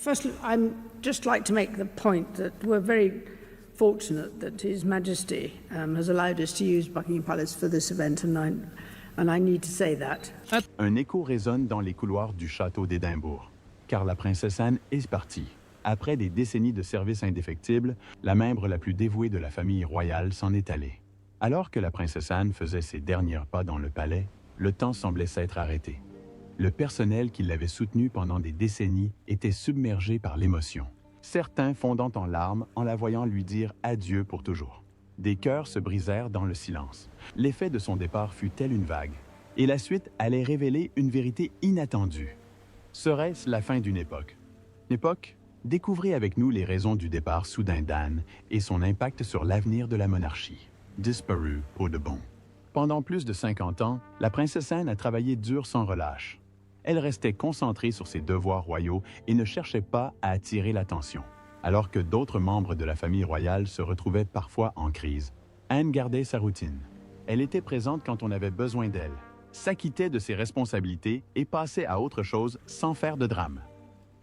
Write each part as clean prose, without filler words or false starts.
First, I'd just like to make the point that we're very fortunate that His Majesty has allowed us to use Buckingham Palace for this event, and I need to say that. Un écho résonne dans les couloirs du château d'Édimbourg, car la princesse Anne est partie. Après des décennies de service indéfectible, la membre la plus dévouée de la famille royale s'en est allée. Alors que la princesse Anne faisait ses derniers pas dans le palais, le temps semblait s'être arrêté. Le personnel qui l'avait soutenue pendant des décennies était submergé par l'émotion, certains fondant en larmes en la voyant lui dire adieu pour toujours. Des cœurs se brisèrent dans le silence. L'effet de son départ fut tel une vague, et la suite allait révéler une vérité inattendue. Serait-ce la fin d'une époque? Époque? Découvrez avec nous les raisons du départ soudain d'Anne et son impact sur l'avenir de la monarchie. Disparue pour de bon. Pendant plus de 50 ans, la princesse Anne a travaillé dur sans relâche. Elle restait concentrée sur ses devoirs royaux et ne cherchait pas à attirer l'attention. Alors que d'autres membres de la famille royale se retrouvaient parfois en crise, Anne gardait sa routine. Elle était présente quand on avait besoin d'elle, s'acquittait de ses responsabilités et passait à autre chose sans faire de drame.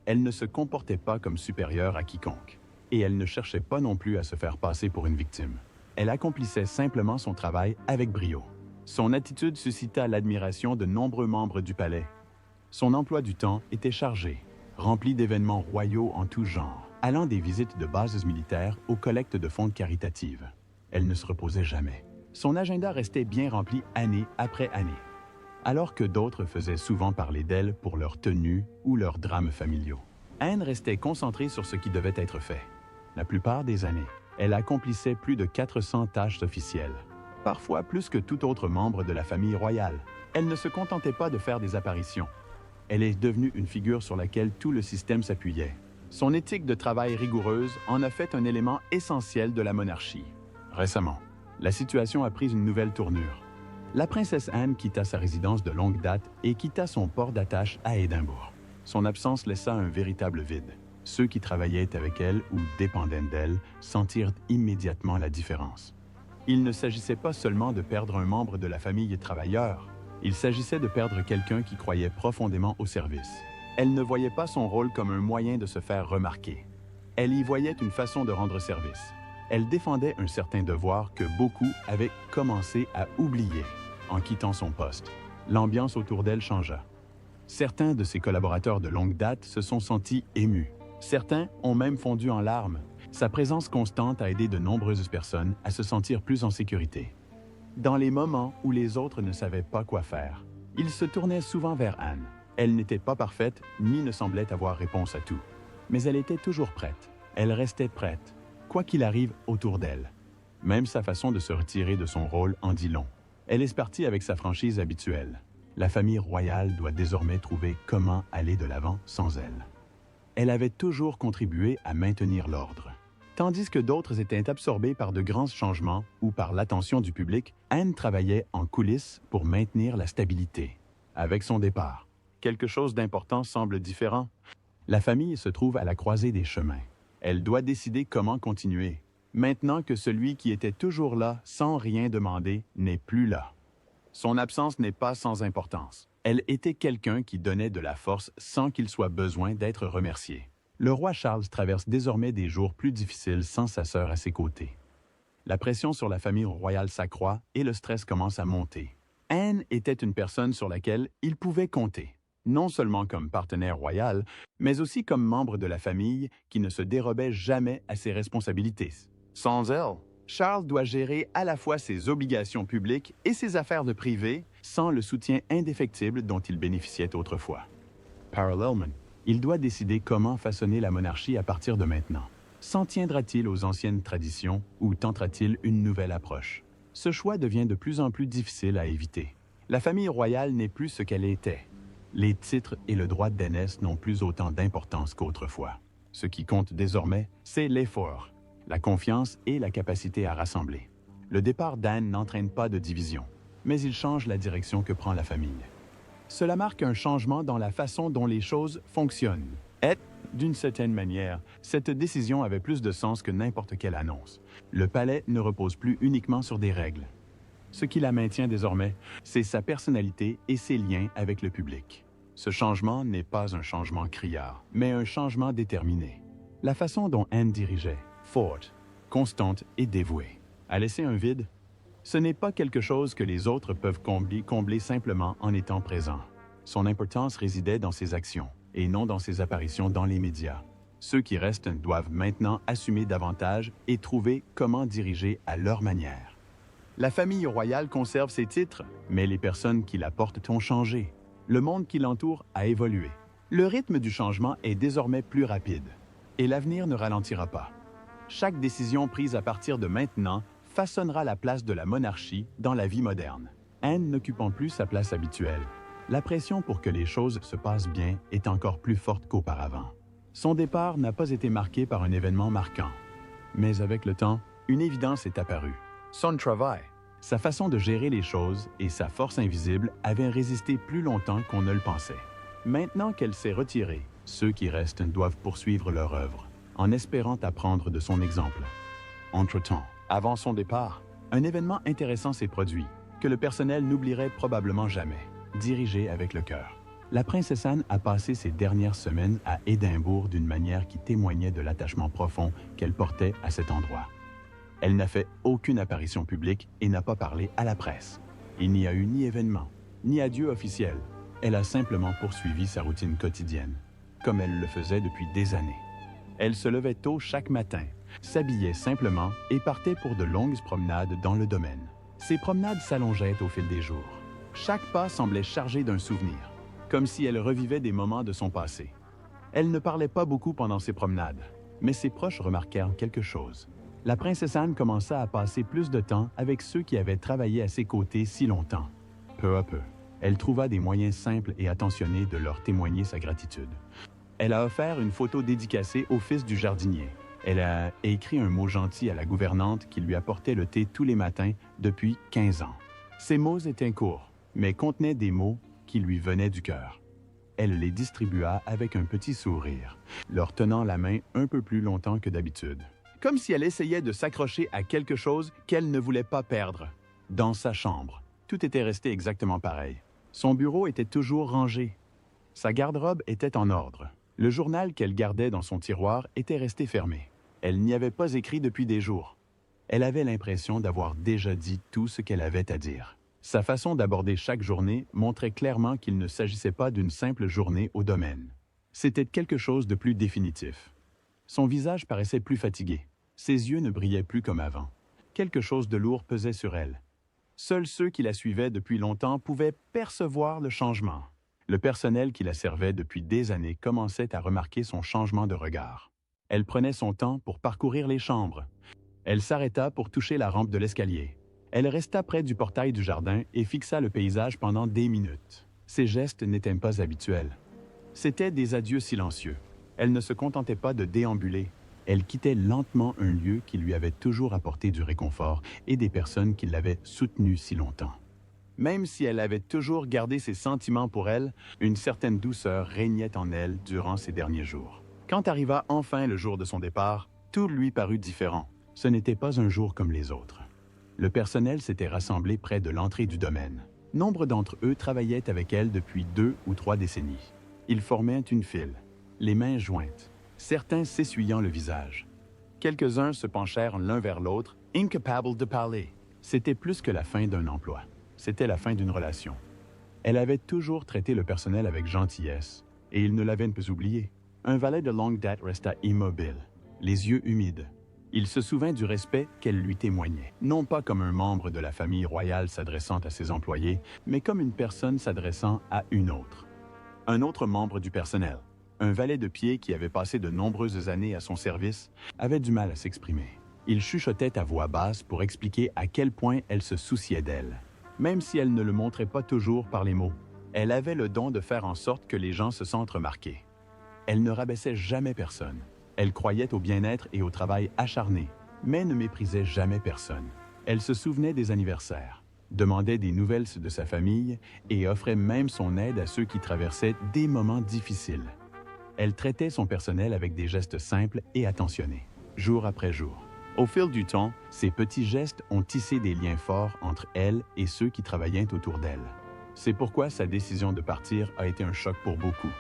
Elle ne se comportait pas comme supérieure à quiconque, et elle ne cherchait pas non plus à se faire passer pour une victime. Elle accomplissait simplement son travail avec brio. Son attitude suscita l'admiration de nombreux membres du palais. Son emploi du temps était chargé, rempli d'événements royaux en tout genre, allant des visites de bases militaires aux collectes de fonds caritatives. Elle ne se reposait jamais. Son agenda restait bien rempli année après année, alors que d'autres faisaient souvent parler d'elle pour leurs tenues ou leurs drames familiaux. Anne restait concentrée sur ce qui devait être fait. La plupart des années, elle accomplissait plus de 400 tâches officielles, parfois plus que tout autre membre de la famille royale. Elle ne se contentait pas de faire des apparitions. Elle est devenue une figure sur laquelle tout le système s'appuyait. Son éthique de travail rigoureuse en a fait un élément essentiel de la monarchie. Récemment, la situation a pris une nouvelle tournure. La princesse Anne quitta sa résidence de longue date et quitta son port d'attache à Édimbourg. Son absence laissa un véritable vide. Ceux qui travaillaient avec elle ou dépendaient d'elle sentirent immédiatement la différence. Il ne s'agissait pas seulement de perdre un membre de la famille travailleur, il s'agissait de perdre quelqu'un qui croyait profondément au service. Elle ne voyait pas son rôle comme un moyen de se faire remarquer. Elle y voyait une façon de rendre service. Elle défendait un certain devoir que beaucoup avaient commencé à oublier. En quittant son poste, l'ambiance autour d'elle changea. Certains de ses collaborateurs de longue date se sont sentis émus. Certains ont même fondu en larmes. Sa présence constante a aidé de nombreuses personnes à se sentir plus en sécurité. Dans les moments où les autres ne savaient pas quoi faire, ils se tournaient souvent vers Anne. Elle n'était pas parfaite ni ne semblait avoir réponse à tout. Mais elle était toujours prête. Elle restait prête, quoi qu'il arrive autour d'elle. Même sa façon de se retirer de son rôle en dit long. Elle est partie avec sa franchise habituelle. La famille royale doit désormais trouver comment aller de l'avant sans elle. Elle avait toujours contribué à maintenir l'ordre. Tandis que d'autres étaient absorbés par de grands changements ou par l'attention du public, Anne travaillait en coulisses pour maintenir la stabilité. Avec son départ, quelque chose d'important semble différent. La famille se trouve à la croisée des chemins. Elle doit décider comment continuer, maintenant que celui qui était toujours là sans rien demander n'est plus là. Son absence n'est pas sans importance. Elle était quelqu'un qui donnait de la force sans qu'il soit besoin d'être remercié. Le roi Charles traverse désormais des jours plus difficiles sans sa sœur à ses côtés. La pression sur la famille royale s'accroît et le stress commence à monter. Anne était une personne sur laquelle il pouvait compter, non seulement comme partenaire royal, mais aussi comme membre de la famille qui ne se dérobait jamais à ses responsabilités. Sans elle, Charles doit gérer à la fois ses obligations publiques et ses affaires de privé sans le soutien indéfectible dont il bénéficiait autrefois. Parallèlement, il doit décider comment façonner la monarchie à partir de maintenant. S'en tiendra-t-il aux anciennes traditions ou tentera-t-il une nouvelle approche? Ce choix devient de plus en plus difficile à éviter. La famille royale n'est plus ce qu'elle était. Les titres et le droit d'aînesse n'ont plus autant d'importance qu'autrefois. Ce qui compte désormais, c'est l'effort, la confiance et la capacité à rassembler. Le départ d'Anne n'entraîne pas de division, mais il change la direction que prend la famille. Cela marque un changement dans la façon dont les choses fonctionnent. Et, d'une certaine manière, cette décision avait plus de sens que n'importe quelle annonce. Le palais ne repose plus uniquement sur des règles. Ce qui la maintient désormais, c'est sa personnalité et ses liens avec le public. Ce changement n'est pas un changement criard, mais un changement déterminé. La façon dont Anne dirigeait, forte, constante et dévouée, a laissé un vide. Ce n'est pas quelque chose que les autres peuvent combler simplement en étant présents. Son importance résidait dans ses actions et non dans ses apparitions dans les médias. Ceux qui restent doivent maintenant assumer davantage et trouver comment diriger à leur manière. La famille royale conserve ses titres, mais les personnes qui la portent ont changé. Le monde qui l'entoure a évolué. Le rythme du changement est désormais plus rapide et l'avenir ne ralentira pas. Chaque décision prise à partir de maintenant façonnera la place de la monarchie dans la vie moderne. Anne n'occupant plus sa place habituelle, la pression pour que les choses se passent bien est encore plus forte qu'auparavant. Son départ n'a pas été marqué par un événement marquant, mais avec le temps, une évidence est apparue. Son travail, sa façon de gérer les choses et sa force invisible avaient résisté plus longtemps qu'on ne le pensait. Maintenant qu'elle s'est retirée, ceux qui restent doivent poursuivre leur œuvre, en espérant apprendre de son exemple. Entre-temps, avant son départ, un événement intéressant s'est produit, que le personnel n'oublierait probablement jamais, dirigé avec le cœur. La princesse Anne a passé ses dernières semaines à Édimbourg d'une manière qui témoignait de l'attachement profond qu'elle portait à cet endroit. Elle n'a fait aucune apparition publique et n'a pas parlé à la presse. Il n'y a eu ni événement, ni adieu officiel. Elle a simplement poursuivi sa routine quotidienne, comme elle le faisait depuis des années. Elle se levait tôt chaque matin, s'habillait simplement et partait pour de longues promenades dans le domaine. Ces promenades s'allongeaient au fil des jours. Chaque pas semblait chargé d'un souvenir, comme si elle revivait des moments de son passé. Elle ne parlait pas beaucoup pendant ces promenades, mais ses proches remarquèrent quelque chose. La princesse Anne commença à passer plus de temps avec ceux qui avaient travaillé à ses côtés si longtemps. Peu à peu, elle trouva des moyens simples et attentionnés de leur témoigner sa gratitude. Elle a offert une photo dédicacée au fils du jardinier. Elle a écrit un mot gentil à la gouvernante qui lui apportait le thé tous les matins depuis 15 ans. Ces mots étaient courts, mais contenaient des mots qui lui venaient du cœur. Elle les distribua avec un petit sourire, leur tenant la main un peu plus longtemps que d'habitude. Comme si elle essayait de s'accrocher à quelque chose qu'elle ne voulait pas perdre. Dans sa chambre, tout était resté exactement pareil. Son bureau était toujours rangé. Sa garde-robe était en ordre. Le journal qu'elle gardait dans son tiroir était resté fermé. Elle n'y avait pas écrit depuis des jours. Elle avait l'impression d'avoir déjà dit tout ce qu'elle avait à dire. Sa façon d'aborder chaque journée montrait clairement qu'il ne s'agissait pas d'une simple journée au domaine. C'était quelque chose de plus définitif. Son visage paraissait plus fatigué. Ses yeux ne brillaient plus comme avant. Quelque chose de lourd pesait sur elle. Seuls ceux qui la suivaient depuis longtemps pouvaient percevoir le changement. Le personnel qui la servait depuis des années commençait à remarquer son changement de regard. Elle prenait son temps pour parcourir les chambres. Elle s'arrêta pour toucher la rampe de l'escalier. Elle resta près du portail du jardin et fixa le paysage pendant des minutes. Ses gestes n'étaient pas habituels. C'étaient des adieux silencieux. Elle ne se contentait pas de déambuler. Elle quittait lentement un lieu qui lui avait toujours apporté du réconfort et des personnes qui l'avaient soutenue si longtemps. Même si elle avait toujours gardé ses sentiments pour elle, une certaine douceur régnait en elle durant ces derniers jours. Quand arriva enfin le jour de son départ, tout lui parut différent. Ce n'était pas un jour comme les autres. Le personnel s'était rassemblé près de l'entrée du domaine. Nombre d'entre eux travaillaient avec elle depuis 2 ou 3 décennies. Ils formaient une file, les mains jointes, certains s'essuyant le visage. Quelques-uns se penchèrent l'un vers l'autre, incapables de parler. C'était plus que la fin d'un emploi. C'était la fin d'une relation. Elle avait toujours traité le personnel avec gentillesse, et il ne l'avait pas oublié. Un valet de longue date resta immobile, les yeux humides. Il se souvint du respect qu'elle lui témoignait, non pas comme un membre de la famille royale s'adressant à ses employés, mais comme une personne s'adressant à une autre. Un autre membre du personnel, un valet de pied qui avait passé de nombreuses années à son service, avait du mal à s'exprimer. Il chuchotait à voix basse pour expliquer à quel point elle se souciait d'elle. Même si elle ne le montrait pas toujours par les mots, elle avait le don de faire en sorte que les gens se sentent remarqués. Elle ne rabaissait jamais personne. Elle croyait au bien-être et au travail acharné, mais ne méprisait jamais personne. Elle se souvenait des anniversaires, demandait des nouvelles de sa famille et offrait même son aide à ceux qui traversaient des moments difficiles. Elle traitait son personnel avec des gestes simples et attentionnés, jour après jour. Au fil du temps, ces petits gestes ont tissé des liens forts entre elle et ceux qui travaillaient autour d'elle. C'est pourquoi sa décision de partir a été un choc pour beaucoup.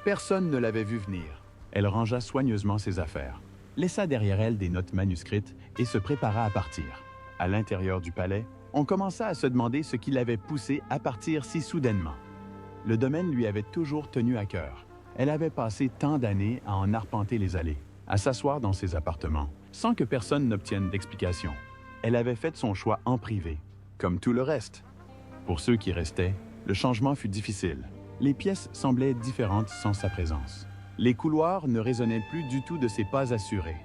Personne ne l'avait vu venir. Elle rangea soigneusement ses affaires, laissa derrière elle des notes manuscrites et se prépara à partir. À l'intérieur du palais, on commença à se demander ce qui l'avait poussée à partir si soudainement. Le domaine lui avait toujours tenu à cœur. Elle avait passé tant d'années à en arpenter les allées, à s'asseoir dans ses appartements, sans que personne n'obtienne d'explication. Elle avait fait son choix en privé, comme tout le reste. Pour ceux qui restaient, le changement fut difficile. Les pièces semblaient différentes sans sa présence. Les couloirs ne résonnaient plus du tout de ses pas assurés.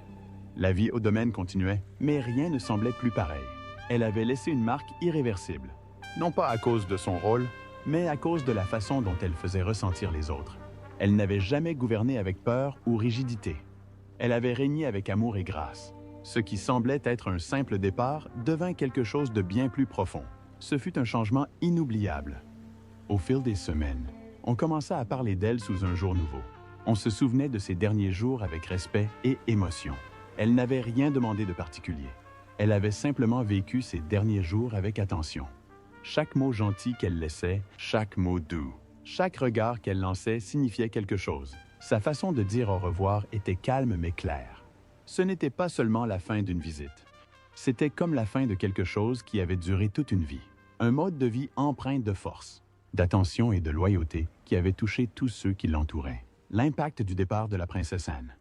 La vie au domaine continuait, mais rien ne semblait plus pareil. Elle avait laissé une marque irréversible, non pas à cause de son rôle, mais à cause de la façon dont elle faisait ressentir les autres. Elle n'avait jamais gouverné avec peur ou rigidité. Elle avait régné avec amour et grâce. Ce qui semblait être un simple départ devint quelque chose de bien plus profond. Ce fut un changement inoubliable. Au fil des semaines, on commença à parler d'elle sous un jour nouveau. On se souvenait de ses derniers jours avec respect et émotion. Elle n'avait rien demandé de particulier. Elle avait simplement vécu ses derniers jours avec attention. Chaque mot gentil qu'elle laissait, chaque mot doux, chaque regard qu'elle lançait signifiait quelque chose. Sa façon de dire au revoir était calme mais claire. Ce n'était pas seulement la fin d'une visite. C'était comme la fin de quelque chose qui avait duré toute une vie. Un mode de vie empreint de force, d'attention et de loyauté qui avait touché tous ceux qui l'entouraient. L'impact du départ de la princesse Anne.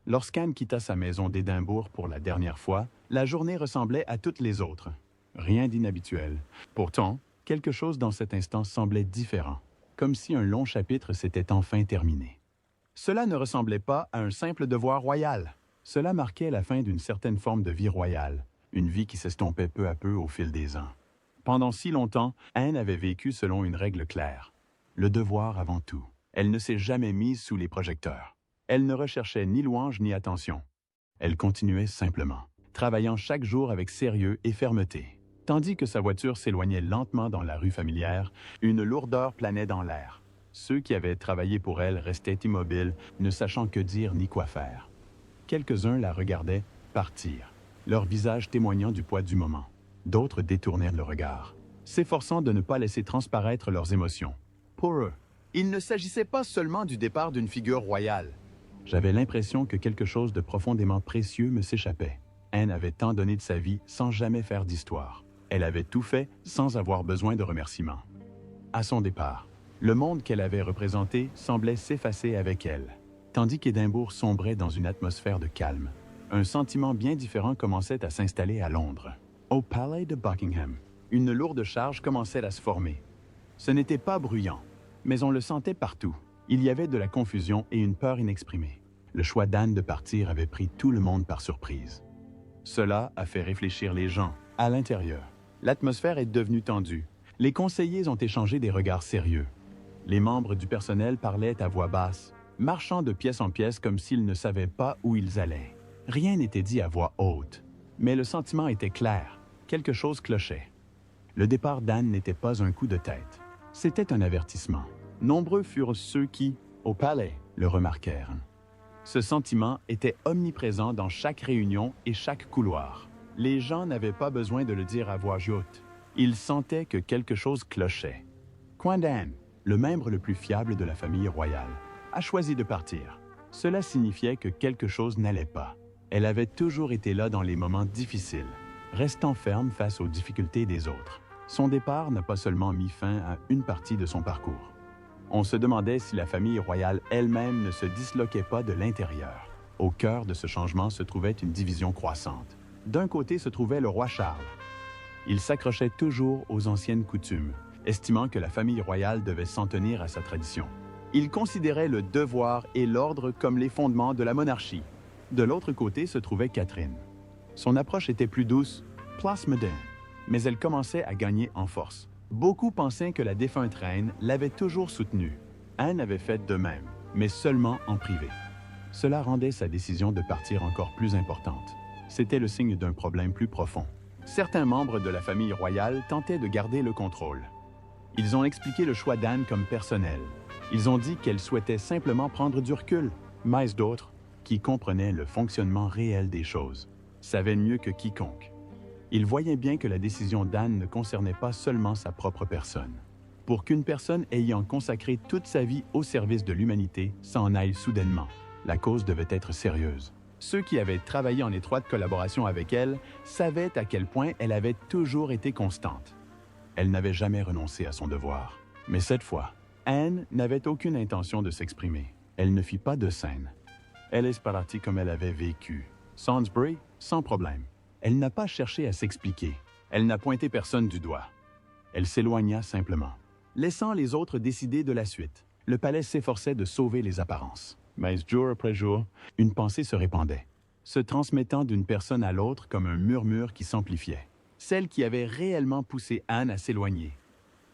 Lorsqu'Anne quitta sa maison d'Édimbourg pour la dernière fois, la journée ressemblait à toutes les autres. Rien d'inhabituel. Pourtant, quelque chose dans cet instant semblait différent, comme si un long chapitre s'était enfin terminé. Cela ne ressemblait pas à un simple devoir royal. Cela marquait la fin d'une certaine forme de vie royale, une vie qui s'estompait peu à peu au fil des ans. Pendant si longtemps, Anne avait vécu selon une règle claire. Le devoir avant tout. Elle ne s'est jamais mise sous les projecteurs. Elle ne recherchait ni louange ni attention. Elle continuait simplement, travaillant chaque jour avec sérieux et fermeté. Tandis que sa voiture s'éloignait lentement dans la rue familière, une lourdeur planait dans l'air. Ceux qui avaient travaillé pour elle restaient immobiles, ne sachant que dire ni quoi faire. Quelques-uns la regardaient partir, leur visage témoignant du poids du moment. D'autres détournèrent le regard, s'efforçant de ne pas laisser transparaître leurs émotions. Pour eux, il ne s'agissait pas seulement du départ d'une figure royale. J'avais l'impression que quelque chose de profondément précieux me s'échappait. Anne avait tant donné de sa vie sans jamais faire d'histoire. Elle avait tout fait sans avoir besoin de remerciements. À son départ, le monde qu'elle avait représenté semblait s'effacer avec elle, tandis qu'Édimbourg sombrait dans une atmosphère de calme. Un sentiment bien différent commençait à s'installer à Londres. Au palais de Buckingham, une lourde charge commençait à se former. Ce n'était pas bruyant, mais on le sentait partout. Il y avait de la confusion et une peur inexprimée. Le choix d'Anne de partir avait pris tout le monde par surprise. Cela a fait réfléchir les gens, à l'intérieur. L'atmosphère est devenue tendue. Les conseillers ont échangé des regards sérieux. Les membres du personnel parlaient à voix basse, marchant de pièce en pièce comme s'ils ne savaient pas où ils allaient. Rien n'était dit à voix haute, mais le sentiment était clair. Quelque chose clochait. Le départ d'Anne n'était pas un coup de tête. C'était un avertissement. Nombreux furent ceux qui, au palais, le remarquèrent. Ce sentiment était omniprésent dans chaque réunion et chaque couloir. Les gens n'avaient pas besoin de le dire à voix haute. Ils sentaient que quelque chose clochait. Quand Anne, le membre le plus fiable de la famille royale, a choisi de partir, cela signifiait que quelque chose n'allait pas. Elle avait toujours été là dans les moments difficiles, restant ferme face aux difficultés des autres. Son départ n'a pas seulement mis fin à une partie de son parcours. On se demandait si la famille royale elle-même ne se disloquait pas de l'intérieur. Au cœur de ce changement se trouvait une division croissante. D'un côté se trouvait le roi Charles. Il s'accrochait toujours aux anciennes coutumes, estimant que la famille royale devait s'en tenir à sa tradition. Il considérait le devoir et l'ordre comme les fondements de la monarchie. De l'autre côté se trouvait Catherine. Son approche était plus douce, place moderne, mais elle commençait à gagner en force. Beaucoup pensaient que la défunte reine l'avait toujours soutenue. Anne avait fait de même, mais seulement en privé. Cela rendait sa décision de partir encore plus importante. C'était le signe d'un problème plus profond. Certains membres de la famille royale tentaient de garder le contrôle. Ils ont expliqué le choix d'Anne comme personnel. Ils ont dit qu'elle souhaitait simplement prendre du recul, mais d'autres, qui comprenaient le fonctionnement réel des choses, savaient mieux que quiconque. Ils voyaient bien que la décision d'Anne ne concernait pas seulement sa propre personne. pour qu'une personne ayant consacré toute sa vie au service de l'humanité s'en aille soudainement. La cause devait être sérieuse. Ceux qui avaient travaillé en étroite collaboration avec elle savaient à quel point elle avait toujours été constante. Elle n'avait jamais renoncé à son devoir. Mais cette fois, Anne n'avait aucune intention de s'exprimer. Elle ne fit pas de scène. Elle est partie comme elle avait vécu. Sainsbury, sans problème. Elle n'a pas cherché à s'expliquer. Elle n'a pointé personne du doigt. Elle s'éloigna simplement, laissant les autres décider de la suite. Le palais s'efforçait de sauver les apparences. Mais jour après jour, une pensée se répandait, se transmettant d'une personne à l'autre comme un murmure qui s'amplifiait. Celle qui avait réellement poussé Anne à s'éloigner.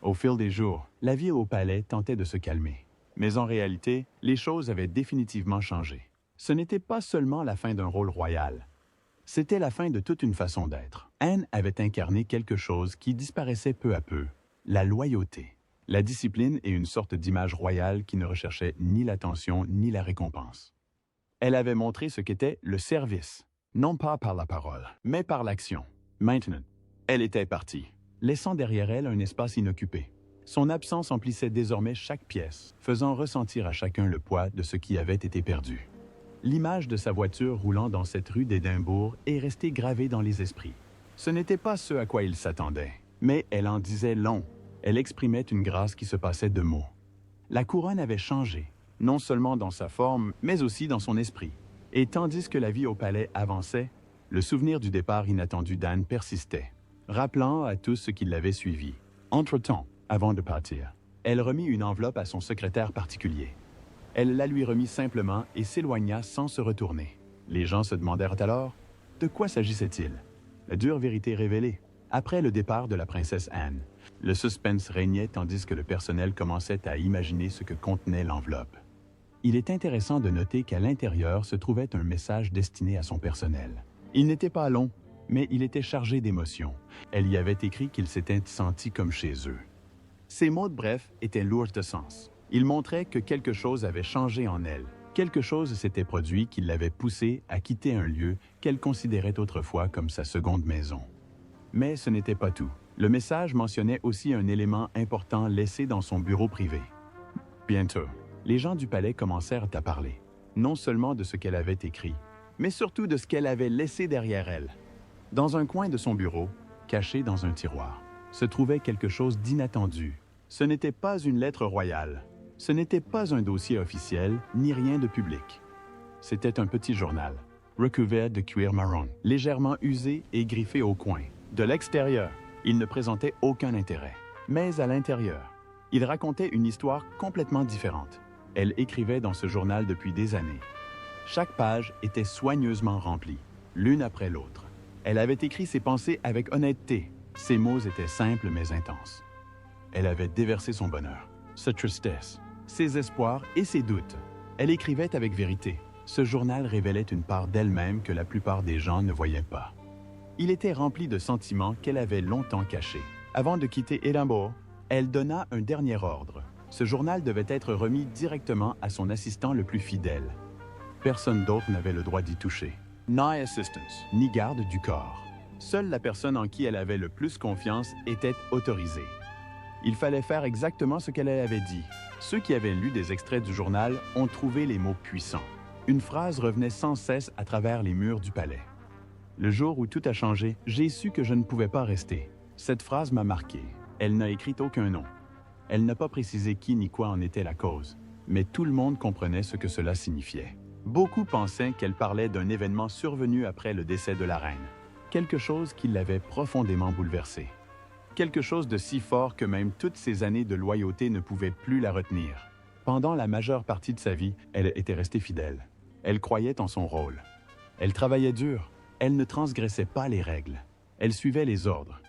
Au fil des jours, la vie au palais tentait de se calmer. Mais en réalité, les choses avaient définitivement changé. Ce n'était pas seulement la fin d'un rôle royal. C'était la fin de toute une façon d'être. Anne avait incarné quelque chose qui disparaissait peu à peu, la loyauté, la discipline et une sorte d'image royale qui ne recherchait ni l'attention ni la récompense. Elle avait montré ce qu'était le service, non pas par la parole, mais par l'action. Maintenant, elle était partie, laissant derrière elle un espace inoccupé. Son absence emplissait désormais chaque pièce, faisant ressentir à chacun le poids de ce qui avait été perdu. L'image de sa voiture roulant dans cette rue d'Édimbourg est restée gravée dans les esprits. Ce n'était pas ce à quoi il s'attendait, mais elle en disait long. Elle exprimait une grâce qui se passait de mots. La couronne avait changé, non seulement dans sa forme, mais aussi dans son esprit. Et tandis que la vie au palais avançait, le souvenir du départ inattendu d'Anne persistait, rappelant à tous ce qui l'avait suivi. Entre-temps, avant de partir, elle remit une enveloppe à son secrétaire particulier. Elle la lui remit simplement et s'éloigna sans se retourner. Les gens se demandèrent alors, de quoi s'agissait-il? La dure vérité révélée. Après le départ de la princesse Anne, le suspense régnait tandis que le personnel commençait à imaginer ce que contenait l'enveloppe. Il est intéressant de noter qu'à l'intérieur se trouvait un message destiné à son personnel. Il n'était pas long, mais il était chargé d'émotions. Elle y avait écrit qu'ils s'étaient sentis comme chez eux. Ces mots de bref étaient lourds de sens. Ils montraient que quelque chose avait changé en elle. Quelque chose s'était produit qui l'avait poussée à quitter un lieu qu'elle considérait autrefois comme sa seconde maison. Mais ce n'était pas tout. Le message mentionnait aussi un élément important laissé dans son bureau privé. Bientôt, les gens du palais commencèrent à parler, non seulement de ce qu'elle avait écrit, mais surtout de ce qu'elle avait laissé derrière elle. Dans un coin de son bureau, caché dans un tiroir, se trouvait quelque chose d'inattendu. Ce n'était pas une lettre royale. Ce n'était pas un dossier officiel, ni rien de public. C'était un petit journal, recouvert de cuir marron, légèrement usé et griffé au coin. De l'extérieur, il ne présentait aucun intérêt. Mais à l'intérieur, il racontait une histoire complètement différente. Elle écrivait dans ce journal depuis des années. Chaque page était soigneusement remplie, l'une après l'autre. Elle avait écrit ses pensées avec honnêteté. Ses mots étaient simples mais intenses. Elle avait déversé son bonheur, sa tristesse, ses espoirs et ses doutes. Elle écrivait avec vérité. Ce journal révélait une part d'elle-même que la plupart des gens ne voyaient pas. Il était rempli de sentiments qu'elle avait longtemps cachés. Avant de quitter Édimbourg, elle donna un dernier ordre. Ce journal devait être remis directement à son assistant le plus fidèle. Personne d'autre n'avait le droit d'y toucher. Ni assistance, ni garde du corps. Seule la personne en qui elle avait le plus confiance était autorisée. Il fallait faire exactement ce qu'elle avait dit. Ceux qui avaient lu des extraits du journal ont trouvé les mots puissants. Une phrase revenait sans cesse à travers les murs du palais. Le jour où tout a changé, j'ai su que je ne pouvais pas rester. Cette phrase m'a marqué. Elle n'a écrit aucun nom. Elle n'a pas précisé qui ni quoi en était la cause. Mais tout le monde comprenait ce que cela signifiait. Beaucoup pensaient qu'elle parlait d'un événement survenu après le décès de la reine. Quelque chose qui l'avait profondément bouleversée. Quelque chose de si fort que même toutes ces années de loyauté ne pouvaient plus la retenir. Pendant la majeure partie de sa vie, elle était restée fidèle. Elle croyait en son rôle. Elle travaillait dur. Elle ne transgressait pas les règles. Elle suivait les ordres.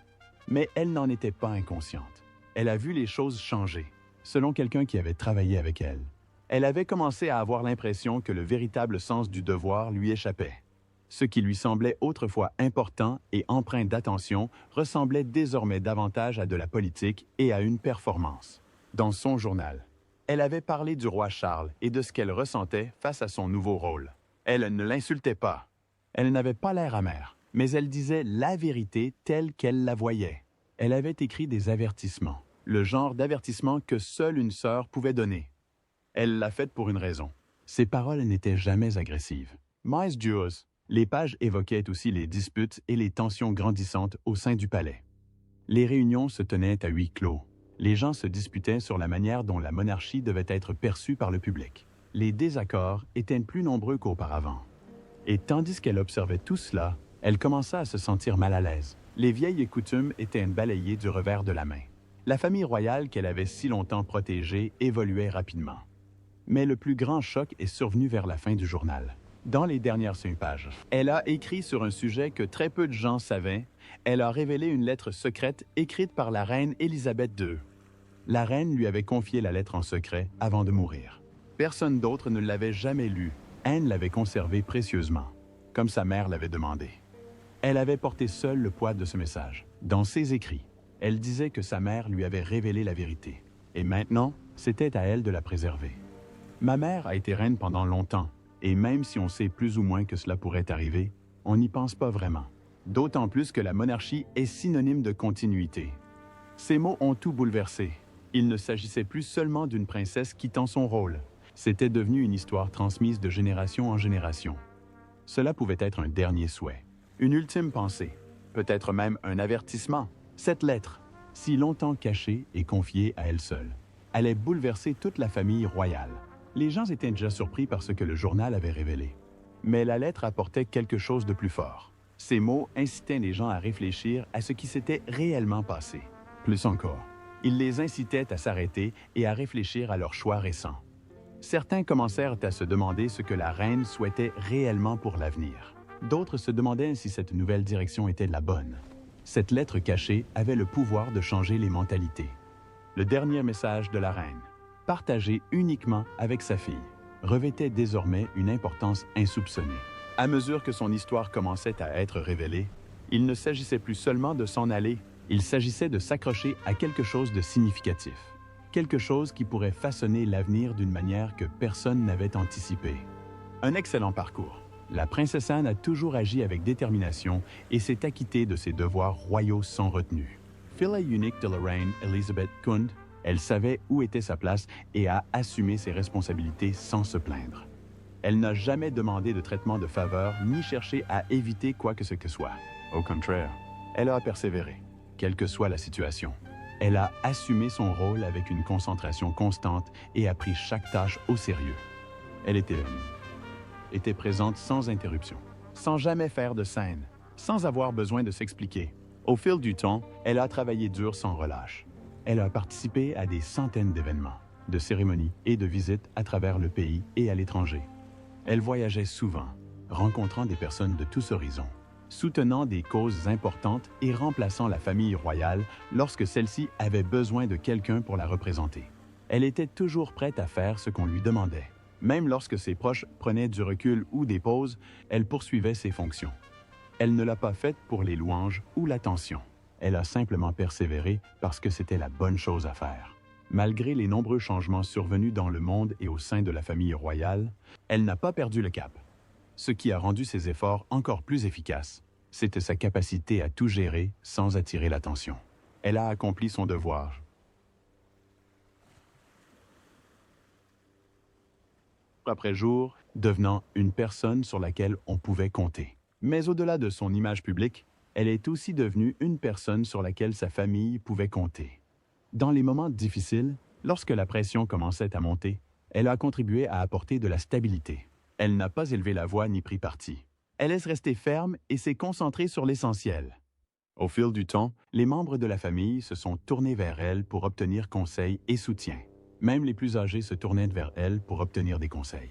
Mais elle n'en était pas inconsciente. Elle a vu les choses changer, selon quelqu'un qui avait travaillé avec elle. Elle avait commencé à avoir l'impression que le véritable sens du devoir lui échappait. Ce qui lui semblait autrefois important et empreint d'attention ressemblait désormais davantage à de la politique et à une performance. Dans son journal, elle avait parlé du roi Charles et de ce qu'elle ressentait face à son nouveau rôle. Elle ne l'insultait pas. Elle n'avait pas l'air amère, mais elle disait la vérité telle qu'elle la voyait. Elle avait écrit des avertissements, le genre d'avertissement que seule une sœur pouvait donner. Elle l'a faite pour une raison. Ses paroles n'étaient jamais agressives. Mais duos, les pages évoquaient aussi les disputes et les tensions grandissantes au sein du palais. Les réunions se tenaient à huis clos. Les gens se disputaient sur la manière dont la monarchie devait être perçue par le public. Les désaccords étaient plus nombreux qu'auparavant. Et tandis qu'elle observait tout cela, elle commença à se sentir mal à l'aise. Les vieilles coutumes étaient balayées du revers de la main. La famille royale qu'elle avait si longtemps protégée évoluait rapidement. Mais le plus grand choc est survenu vers la fin du journal. Dans les dernières 5 pages, elle a écrit sur un sujet que très peu de gens savaient. Elle a révélé une lettre secrète écrite par la reine Élisabeth II. La reine lui avait confié la lettre en secret avant de mourir. Personne d'autre ne l'avait jamais lue. Anne l'avait conservée précieusement, comme sa mère l'avait demandé. Elle avait porté seule le poids de ce message. Dans ses écrits, elle disait que sa mère lui avait révélé la vérité. Et maintenant, c'était à elle de la préserver. Ma mère a été reine pendant longtemps, et même si on sait plus ou moins que cela pourrait arriver, on n'y pense pas vraiment. D'autant plus que la monarchie est synonyme de continuité. Ces mots ont tout bouleversé. Il ne s'agissait plus seulement d'une princesse quittant son rôle. C'était devenu une histoire transmise de génération en génération. Cela pouvait être un dernier souhait, une ultime pensée, peut-être même un avertissement. Cette lettre, si longtemps cachée et confiée à elle seule, allait bouleverser toute la famille royale. Les gens étaient déjà surpris par ce que le journal avait révélé. Mais la lettre apportait quelque chose de plus fort. Ces mots incitaient les gens à réfléchir à ce qui s'était réellement passé. Plus encore, ils les incitaient à s'arrêter et à réfléchir à leurs choix récents. Certains commencèrent à se demander ce que la reine souhaitait réellement pour l'avenir. D'autres se demandaient si cette nouvelle direction était la bonne. Cette lettre cachée avait le pouvoir de changer les mentalités. Le dernier message de la reine, partagé uniquement avec sa fille, revêtait désormais une importance insoupçonnée. À mesure que son histoire commençait à être révélée, il ne s'agissait plus seulement de s'en aller, il s'agissait de s'accrocher à quelque chose de significatif, quelque chose qui pourrait façonner l'avenir d'une manière que personne n'avait anticipée. Un excellent parcours. La princesse Anne a toujours agi avec détermination et s'est acquittée de ses devoirs royaux sans retenue. Fille unique de la reine Elizabeth II, elle savait où était sa place et a assumé ses responsabilités sans se plaindre. Elle n'a jamais demandé de traitement de faveur ni cherché à éviter quoi que ce que soit. Au contraire, elle a persévéré, quelle que soit la situation. Elle a assumé son rôle avec une concentration constante et a pris chaque tâche au sérieux. Elle était présente sans interruption, sans jamais faire de scène, sans avoir besoin de s'expliquer. Au fil du temps, elle a travaillé dur sans relâche. Elle a participé à des centaines d'événements, de cérémonies et de visites à travers le pays et à l'étranger. Elle voyageait souvent, rencontrant des personnes de tous horizons, soutenant des causes importantes et remplaçant la famille royale lorsque celle-ci avait besoin de quelqu'un pour la représenter. Elle était toujours prête à faire ce qu'on lui demandait. Même lorsque ses proches prenaient du recul ou des pauses, elle poursuivait ses fonctions. Elle ne l'a pas faite pour les louanges ou l'attention. Elle a simplement persévéré parce que c'était la bonne chose à faire. Malgré les nombreux changements survenus dans le monde et au sein de la famille royale, elle n'a pas perdu le cap. Ce qui a rendu ses efforts encore plus efficaces, c'était sa capacité à tout gérer sans attirer l'attention. Elle a accompli son devoir. Après jour, devenant une personne sur laquelle on pouvait compter. Mais au-delà de son image publique, elle est aussi devenue une personne sur laquelle sa famille pouvait compter. Dans les moments difficiles, lorsque la pression commençait à monter, elle a contribué à apporter de la stabilité. Elle n'a pas élevé la voix ni pris parti. Elle est restée ferme et s'est concentrée sur l'essentiel. Au fil du temps, les membres de la famille se sont tournés vers elle pour obtenir conseil et soutien. Même les plus âgés se tournaient vers elle pour obtenir des conseils.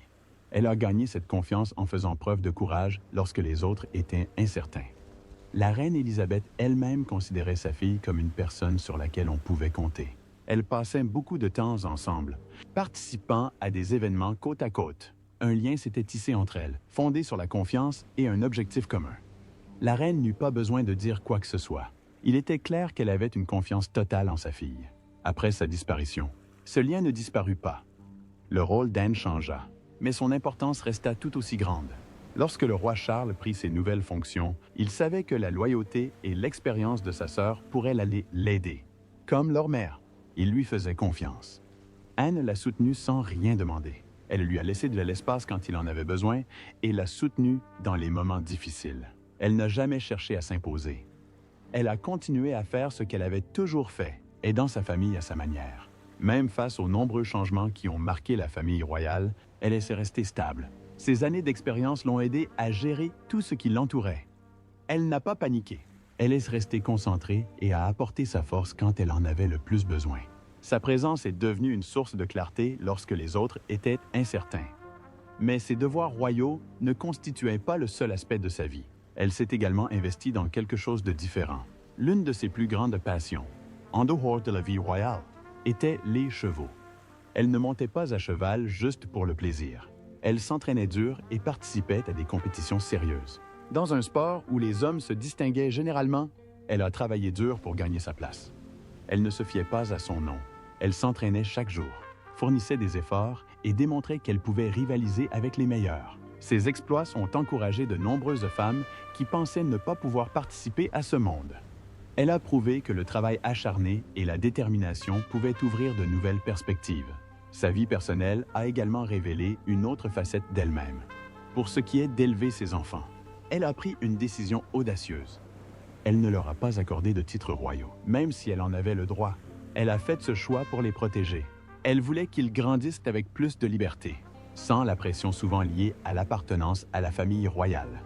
Elle a gagné cette confiance en faisant preuve de courage lorsque les autres étaient incertains. La reine Élisabeth elle-même considérait sa fille comme une personne sur laquelle on pouvait compter. Elles passaient beaucoup de temps ensemble, participant à des événements côte à côte. Un lien s'était tissé entre elles, fondé sur la confiance et un objectif commun. La reine n'eut pas besoin de dire quoi que ce soit. Il était clair qu'elle avait une confiance totale en sa fille. Après sa disparition, ce lien ne disparut pas. Le rôle d'Anne changea, mais son importance resta tout aussi grande. Lorsque le roi Charles prit ses nouvelles fonctions, il savait que la loyauté et l'expérience de sa sœur pourraient l'aider, comme leur mère. Il lui faisait confiance. Anne l'a soutenu sans rien demander. Elle lui a laissé de l'espace quand il en avait besoin et l'a soutenu dans les moments difficiles. Elle n'a jamais cherché à s'imposer. Elle a continué à faire ce qu'elle avait toujours fait, aidant sa famille à sa manière. Même face aux nombreux changements qui ont marqué la famille royale, elle est restée stable. Ses années d'expérience l'ont aidée à gérer tout ce qui l'entourait. Elle n'a pas paniqué. Elle est restée concentrée et a apporté sa force quand elle en avait le plus besoin. Sa présence est devenue une source de clarté lorsque les autres étaient incertains. Mais ses devoirs royaux ne constituaient pas le seul aspect de sa vie. Elle s'est également investie dans quelque chose de différent. L'une de ses plus grandes passions, en dehors de la vie royale, était les chevaux. Elle ne montait pas à cheval juste pour le plaisir. Elle s'entraînait dur et participait à des compétitions sérieuses. Dans un sport où les hommes se distinguaient généralement, elle a travaillé dur pour gagner sa place. Elle ne se fiait pas à son nom. Elle s'entraînait chaque jour, fournissait des efforts et démontrait qu'elle pouvait rivaliser avec les meilleurs. Ses exploits ont encouragé de nombreuses femmes qui pensaient ne pas pouvoir participer à ce monde. Elle a prouvé que le travail acharné et la détermination pouvaient ouvrir de nouvelles perspectives. Sa vie personnelle a également révélé une autre facette d'elle-même. Pour ce qui est d'élever ses enfants, elle a pris une décision audacieuse. Elle ne leur a pas accordé de titres royaux, même si elle en avait le droit. Elle a fait ce choix pour les protéger. Elle voulait qu'ils grandissent avec plus de liberté, sans la pression souvent liée à l'appartenance à la famille royale.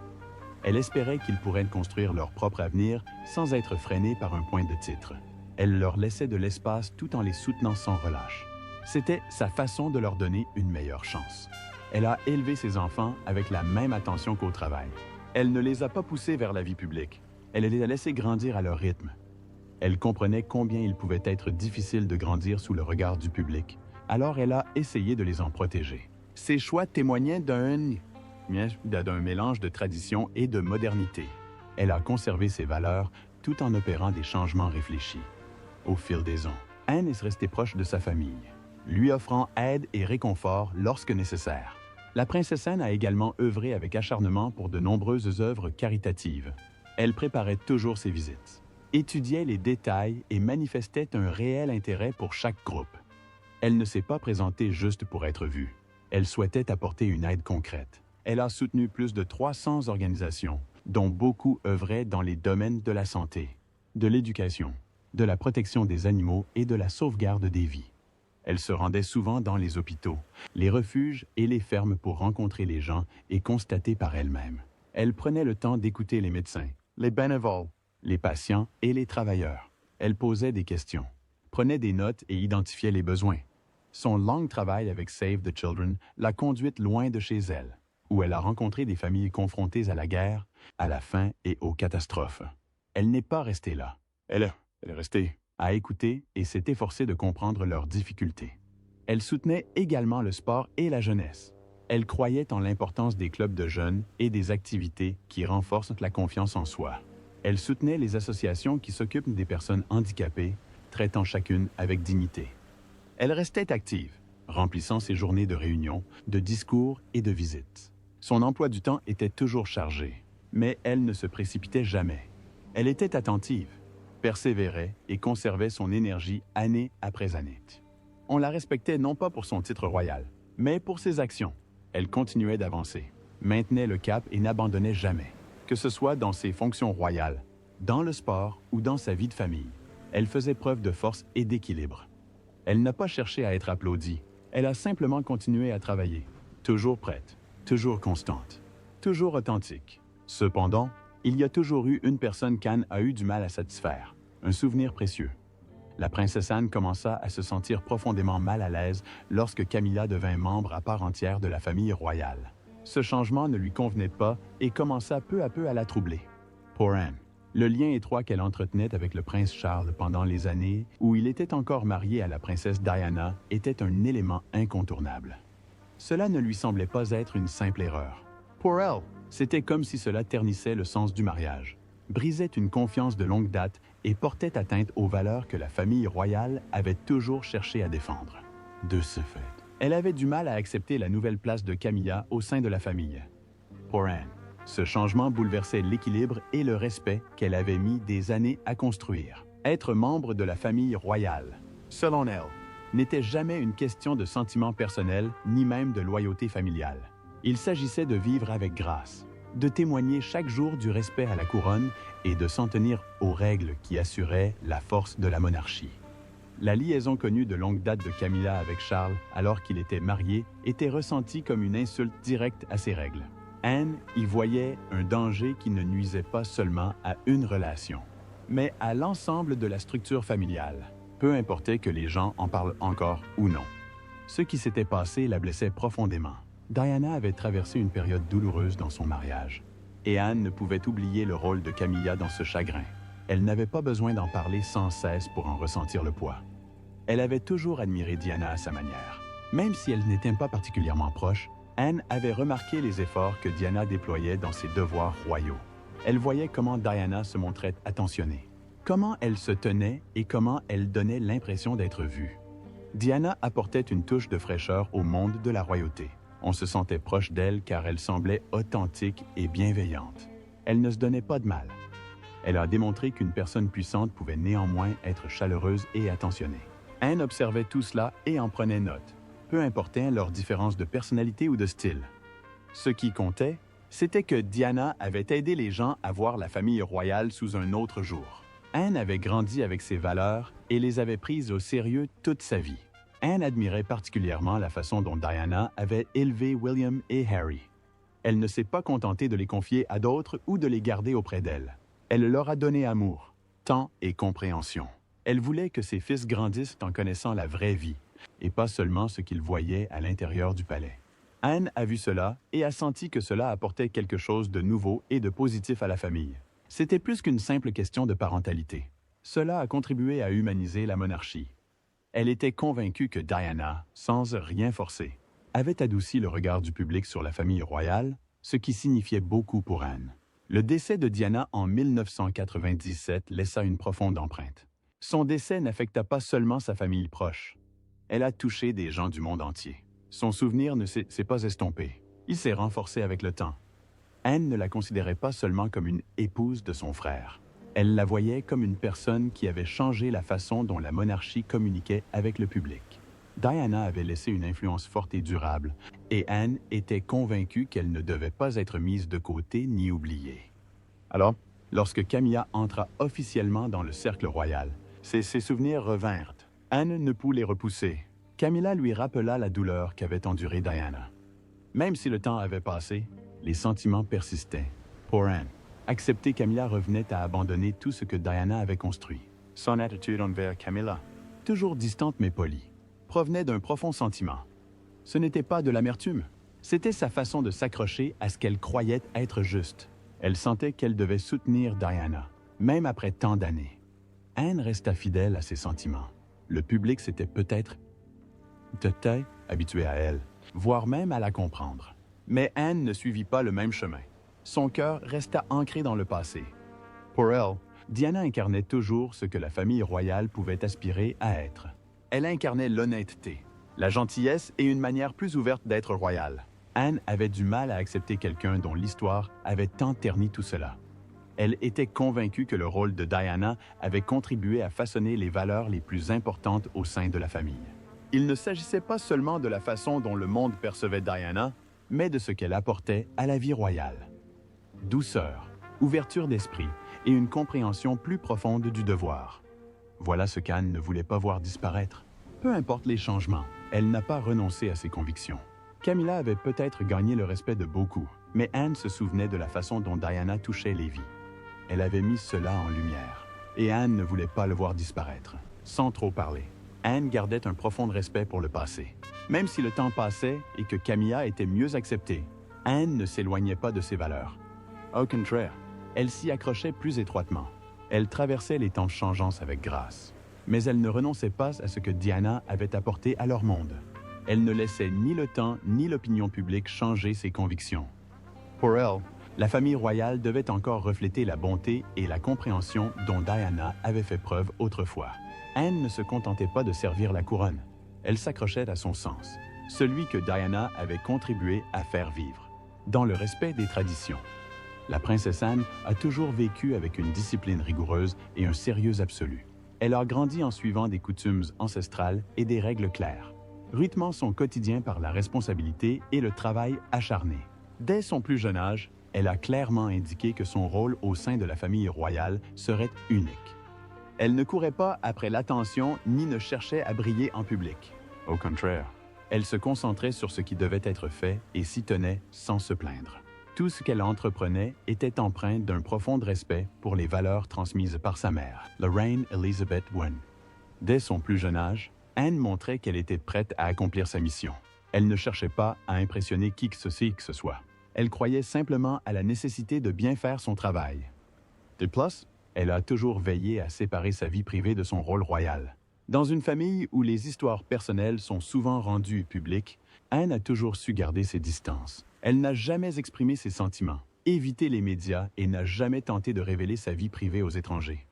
Elle espérait qu'ils pourraient construire leur propre avenir sans être freinés par un point de titre. Elle leur laissait de l'espace tout en les soutenant sans relâche. C'était sa façon de leur donner une meilleure chance. Elle a élevé ses enfants avec la même attention qu'au travail. Elle ne les a pas poussés vers la vie publique. Elle les a laissés grandir à leur rythme. Elle comprenait combien il pouvait être difficile de grandir sous le regard du public, alors elle a essayé de les en protéger. Ses choix témoignaient d'un mélange de tradition et de modernité. Elle a conservé ses valeurs tout en opérant des changements réfléchis. Au fil des ans, Anne est restée proche de sa famille, lui offrant aide et réconfort lorsque nécessaire. La princesse Anne a également œuvré avec acharnement pour de nombreuses œuvres caritatives. Elle préparait toujours ses visites, étudiait les détails et manifestait un réel intérêt pour chaque groupe. Elle ne s'est pas présentée juste pour être vue. Elle souhaitait apporter une aide concrète. Elle a soutenu plus de 300 organisations, dont beaucoup œuvraient dans les domaines de la santé, de l'éducation, de la protection des animaux et de la sauvegarde des vies. Elle se rendait souvent dans les hôpitaux, les refuges et les fermes pour rencontrer les gens et constater par elle-même. Elle prenait le temps d'écouter les médecins, les bénévoles, les patients et les travailleurs. Elle posait des questions, prenait des notes et identifiait les besoins. Son long travail avec Save the Children l'a conduite loin de chez elle, où elle a rencontré des familles confrontées à la guerre, à la faim et aux catastrophes. Elle n'est pas restée là. Elle est restée à écouter et s'est efforcée de comprendre leurs difficultés. Elle soutenait également le sport et la jeunesse. Elle croyait en l'importance des clubs de jeunes et des activités qui renforcent la confiance en soi. Elle soutenait les associations qui s'occupent des personnes handicapées, traitant chacune avec dignité. Elle restait active, remplissant ses journées de réunions, de discours et de visites. Son emploi du temps était toujours chargé, mais elle ne se précipitait jamais. Elle était attentive, persévérait et conservait son énergie année après année. On la respectait non pas pour son titre royal, mais pour ses actions. Elle continuait d'avancer, maintenait le cap et n'abandonnait jamais, que ce soit dans ses fonctions royales, dans le sport ou dans sa vie de famille. Elle faisait preuve de force et d'équilibre. Elle n'a pas cherché à être applaudie, elle a simplement continué à travailler, toujours prête, toujours constante, toujours authentique. Cependant, il y a toujours eu une personne qu'Anne a eu du mal à satisfaire, un souvenir précieux. La princesse Anne commença à se sentir profondément mal à l'aise lorsque Camilla devint membre à part entière de la famille royale. Ce changement ne lui convenait pas et commença peu à peu à la troubler. Pour Anne, le lien étroit qu'elle entretenait avec le prince Charles pendant les années où il était encore marié à la princesse Diana était un élément incontournable. Cela ne lui semblait pas être une simple erreur. Pour elle, c'était comme si cela ternissait le sens du mariage, brisait une confiance de longue date et portait atteinte aux valeurs que la famille royale avait toujours cherché à défendre. De ce fait, elle avait du mal à accepter la nouvelle place de Camilla au sein de la famille. Pour Anne, ce changement bouleversait l'équilibre et le respect qu'elle avait mis des années à construire. Être membre de la famille royale, selon elle, n'était jamais une question de sentiments personnels ni même de loyauté familiale. Il s'agissait de vivre avec grâce, de témoigner chaque jour du respect à la couronne et de s'en tenir aux règles qui assuraient la force de la monarchie. La liaison connue de longue date de Camilla avec Charles, alors qu'il était marié, était ressentie comme une insulte directe à ces règles. Anne y voyait un danger qui ne nuisait pas seulement à une relation, mais à l'ensemble de la structure familiale, peu importait que les gens en parlent encore ou non. Ce qui s'était passé la blessait profondément. Diana avait traversé une période douloureuse dans son mariage, et Anne ne pouvait oublier le rôle de Camilla dans ce chagrin. Elle n'avait pas besoin d'en parler sans cesse pour en ressentir le poids. Elle avait toujours admiré Diana à sa manière. Même si elle n'était pas particulièrement proche, Anne avait remarqué les efforts que Diana déployait dans ses devoirs royaux. Elle voyait comment Diana se montrait attentionnée, comment elle se tenait et comment elle donnait l'impression d'être vue. Diana apportait une touche de fraîcheur au monde de la royauté. On se sentait proche d'elle car elle semblait authentique et bienveillante. Elle ne se donnait pas de mal. Elle a démontré qu'une personne puissante pouvait néanmoins être chaleureuse et attentionnée. Anne observait tout cela et en prenait note, peu importait leur différence de personnalité ou de style. Ce qui comptait, c'était que Diana avait aidé les gens à voir la famille royale sous un autre jour. Anne avait grandi avec ses valeurs et les avait prises au sérieux toute sa vie. Anne admirait particulièrement la façon dont Diana avait élevé William et Harry. Elle ne s'est pas contentée de les confier à d'autres ou de les garder auprès d'elle. Elle leur a donné amour, temps et compréhension. Elle voulait que ses fils grandissent en connaissant la vraie vie, et pas seulement ce qu'ils voyaient à l'intérieur du palais. Anne a vu cela et a senti que cela apportait quelque chose de nouveau et de positif à la famille. C'était plus qu'une simple question de parentalité. Cela a contribué à humaniser la monarchie. Elle était convaincue que Diana, sans rien forcer, avait adouci le regard du public sur la famille royale, ce qui signifiait beaucoup pour Anne. Le décès de Diana en 1997 laissa une profonde empreinte. Son décès n'affecta pas seulement sa famille proche. Elle a touché des gens du monde entier. Son souvenir ne s'est pas estompé. Il s'est renforcé avec le temps. Anne ne la considérait pas seulement comme une épouse de son frère. Elle la voyait comme une personne qui avait changé la façon dont la monarchie communiquait avec le public. Diana avait laissé une influence forte et durable, et Anne était convaincue qu'elle ne devait pas être mise de côté ni oubliée. Alors, lorsque Camilla entra officiellement dans le cercle royal, ses souvenirs revinrent. Anne ne put les repousser. Camilla lui rappela la douleur qu'avait endurée Diana. Même si le temps avait passé, les sentiments persistaient. Pour Anne, accepter Camilla revenait à abandonner tout ce que Diana avait construit. Son attitude envers Camilla, toujours distante mais polie, provenait d'un profond sentiment. Ce n'était pas de l'amertume, c'était sa façon de s'accrocher à ce qu'elle croyait être juste. Elle sentait qu'elle devait soutenir Diana, même après tant d'années. Anne resta fidèle à ses sentiments. Le public s'était peut-être habitué à elle, voire même à la comprendre. Mais Anne ne suivit pas le même chemin. Son cœur resta ancré dans le passé. Pour elle, Diana incarnait toujours ce que la famille royale pouvait aspirer à être. Elle incarnait l'honnêteté, la gentillesse et une manière plus ouverte d'être royale. Anne avait du mal à accepter quelqu'un dont l'histoire avait tant terni tout cela. Elle était convaincue que le rôle de Diana avait contribué à façonner les valeurs les plus importantes au sein de la famille. Il ne s'agissait pas seulement de la façon dont le monde percevait Diana, mais de ce qu'elle apportait à la vie royale. Douceur, ouverture d'esprit et une compréhension plus profonde du devoir. Voilà ce qu'Anne ne voulait pas voir disparaître. Peu importe les changements, elle n'a pas renoncé à ses convictions. Camilla avait peut-être gagné le respect de beaucoup, mais Anne se souvenait de la façon dont Diana touchait les vies. Elle avait mis cela en lumière, et Anne ne voulait pas le voir disparaître. Sans trop parler, Anne gardait un profond respect pour le passé. Même si le temps passait et que Camilla était mieux acceptée, Anne ne s'éloignait pas de ses valeurs. Au contraire, elle s'y accrochait plus étroitement. Elle traversait les temps changeants avec grâce. Mais elle ne renonçait pas à ce que Diana avait apporté à leur monde. Elle ne laissait ni le temps ni l'opinion publique changer ses convictions. Pour elle, la famille royale devait encore refléter la bonté et la compréhension dont Diana avait fait preuve autrefois. Anne ne se contentait pas de servir la couronne. Elle s'accrochait à son sens, celui que Diana avait contribué à faire vivre, dans le respect des traditions. La princesse Anne a toujours vécu avec une discipline rigoureuse et un sérieux absolu. Elle a grandi en suivant des coutumes ancestrales et des règles claires, rythmant son quotidien par la responsabilité et le travail acharné. Dès son plus jeune âge, elle a clairement indiqué que son rôle au sein de la famille royale serait unique. Elle ne courait pas après l'attention ni ne cherchait à briller en public. Au contraire, elle se concentrait sur ce qui devait être fait et s'y tenait sans se plaindre. Tout ce qu'elle entreprenait était empreint d'un profond respect pour les valeurs transmises par sa mère, la reine Elizabeth I. Dès son plus jeune âge, Anne montrait qu'elle était prête à accomplir sa mission. Elle ne cherchait pas à impressionner qui que ce soit. Elle croyait simplement à la nécessité de bien faire son travail. De plus, elle a toujours veillé à séparer sa vie privée de son rôle royal. Dans une famille où les histoires personnelles sont souvent rendues publiques, Anne a toujours su garder ses distances. Elle n'a jamais exprimé ses sentiments, évité les médias et n'a jamais tenté de révéler sa vie privée aux étrangers.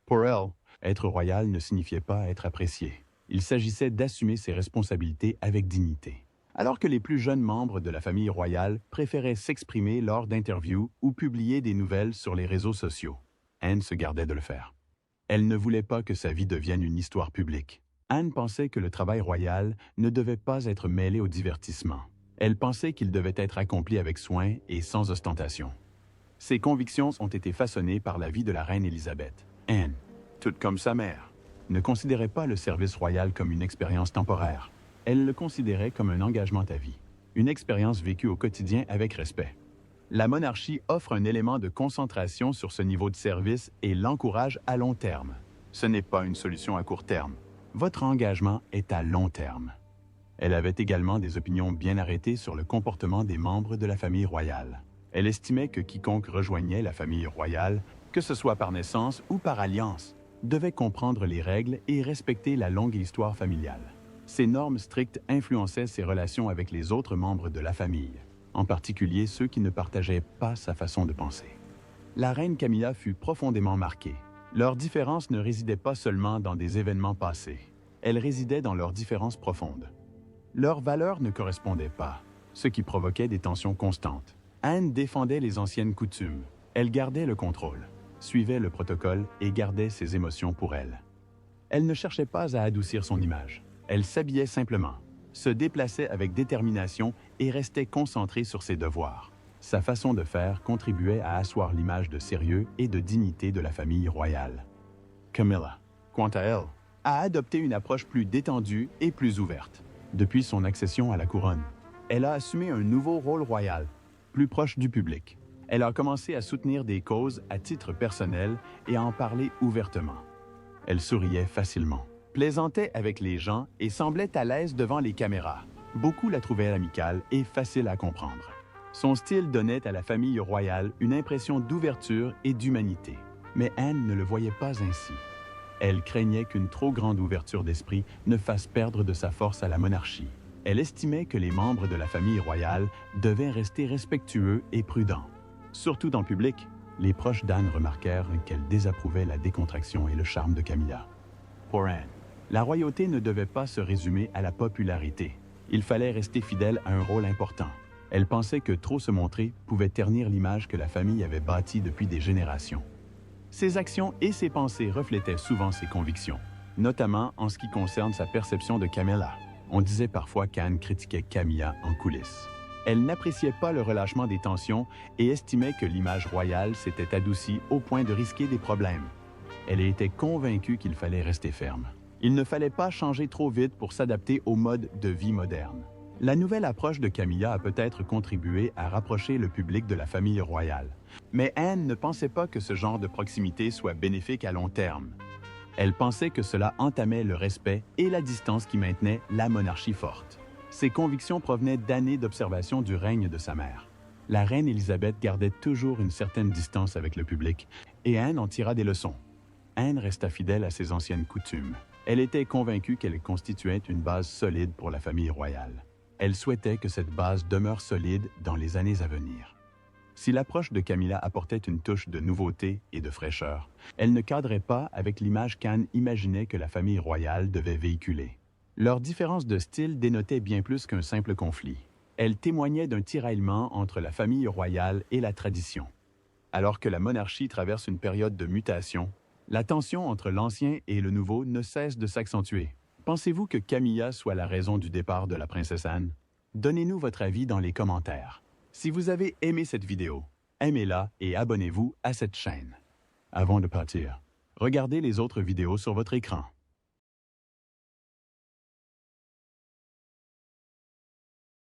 Pour elle, être royal ne signifiait pas être apprécié. Il s'agissait d'assumer ses responsabilités avec dignité. Alors que les plus jeunes membres de la famille royale préféraient s'exprimer lors d'interviews ou publier des nouvelles sur les réseaux sociaux, Anne se gardait de le faire. Elle ne voulait pas que sa vie devienne une histoire publique. Anne pensait que le travail royal ne devait pas être mêlé au divertissement. Elle pensait qu'il devait être accompli avec soin et sans ostentation. Ses convictions ont été façonnées par la vie de la reine Élisabeth. Anne, toute comme sa mère, ne considérait pas le service royal comme une expérience temporaire. Elle le considérait comme un engagement à vie, une expérience vécue au quotidien avec respect. La monarchie offre un élément de concentration sur ce niveau de service et l'encourage à long terme. Ce n'est pas une solution à court terme. Votre engagement est à long terme. Elle avait également des opinions bien arrêtées sur le comportement des membres de la famille royale. Elle estimait que quiconque rejoignait la famille royale, que ce soit par naissance ou par alliance, devait comprendre les règles et respecter la longue histoire familiale. Ces normes strictes influençaient ses relations avec les autres membres de la famille, en particulier ceux qui ne partageaient pas sa façon de penser. La reine Camilla fut profondément marquée. Leurs différences ne résidaient pas seulement dans des événements passés. Elles résidaient dans leurs différences profondes. Leurs valeurs ne correspondaient pas, ce qui provoquait des tensions constantes. Anne défendait les anciennes coutumes. Elle gardait le contrôle, suivait le protocole et gardait ses émotions pour elle. Elle ne cherchait pas à adoucir son image. Elle s'habillait simplement, se déplaçait avec détermination et restait concentrée sur ses devoirs. Sa façon de faire contribuait à asseoir l'image de sérieux et de dignité de la famille royale. Camilla, quant à elle, a adopté une approche plus détendue et plus ouverte. Depuis son accession à la couronne, elle a assumé un nouveau rôle royal, plus proche du public. Elle a commencé à soutenir des causes à titre personnel et à en parler ouvertement. Elle souriait facilement, plaisantait avec les gens et semblait à l'aise devant les caméras. Beaucoup la trouvaient amicale et facile à comprendre. Son style donnait à la famille royale une impression d'ouverture et d'humanité. Mais Anne ne le voyait pas ainsi. Elle craignait qu'une trop grande ouverture d'esprit ne fasse perdre de sa force à la monarchie. Elle estimait que les membres de la famille royale devaient rester respectueux et prudents. Surtout dans le public, les proches d'Anne remarquèrent qu'elle désapprouvait la décontraction et le charme de Camilla. Pour Anne, la royauté ne devait pas se résumer à la popularité. Il fallait rester fidèle à un rôle important. Elle pensait que trop se montrer pouvait ternir l'image que la famille avait bâtie depuis des générations. Ses actions et ses pensées reflétaient souvent ses convictions, notamment en ce qui concerne sa perception de Camilla. On disait parfois qu'Anne critiquait Camilla en coulisses. Elle n'appréciait pas le relâchement des tensions et estimait que l'image royale s'était adoucie au point de risquer des problèmes. Elle était convaincue qu'il fallait rester ferme. Il ne fallait pas changer trop vite pour s'adapter au mode de vie moderne. La nouvelle approche de Camilla a peut-être contribué à rapprocher le public de la famille royale. Mais Anne ne pensait pas que ce genre de proximité soit bénéfique à long terme. Elle pensait que cela entamait le respect et la distance qui maintenaient la monarchie forte. Ses convictions provenaient d'années d'observation du règne de sa mère. La reine Élisabeth gardait toujours une certaine distance avec le public, et Anne en tira des leçons. Anne resta fidèle à ses anciennes coutumes. Elle était convaincue qu'elle constituait une base solide pour la famille royale. Elle souhaitait que cette base demeure solide dans les années à venir. Si l'approche de Camilla apportait une touche de nouveauté et de fraîcheur, elle ne cadrait pas avec l'image qu'Anne imaginait que la famille royale devait véhiculer. Leur différence de style dénotait bien plus qu'un simple conflit. Elle témoignait d'un tiraillement entre la famille royale et la tradition. Alors que la monarchie traverse une période de mutation, La tension entre l'ancien et le nouveau ne cesse de s'accentuer. Pensez-vous que Camilla soit la raison du départ de la princesse Anne? Donnez-nous votre avis dans les commentaires. Si vous avez aimé cette vidéo, aimez-la et abonnez-vous à cette chaîne. Avant de partir, regardez les autres vidéos sur votre écran.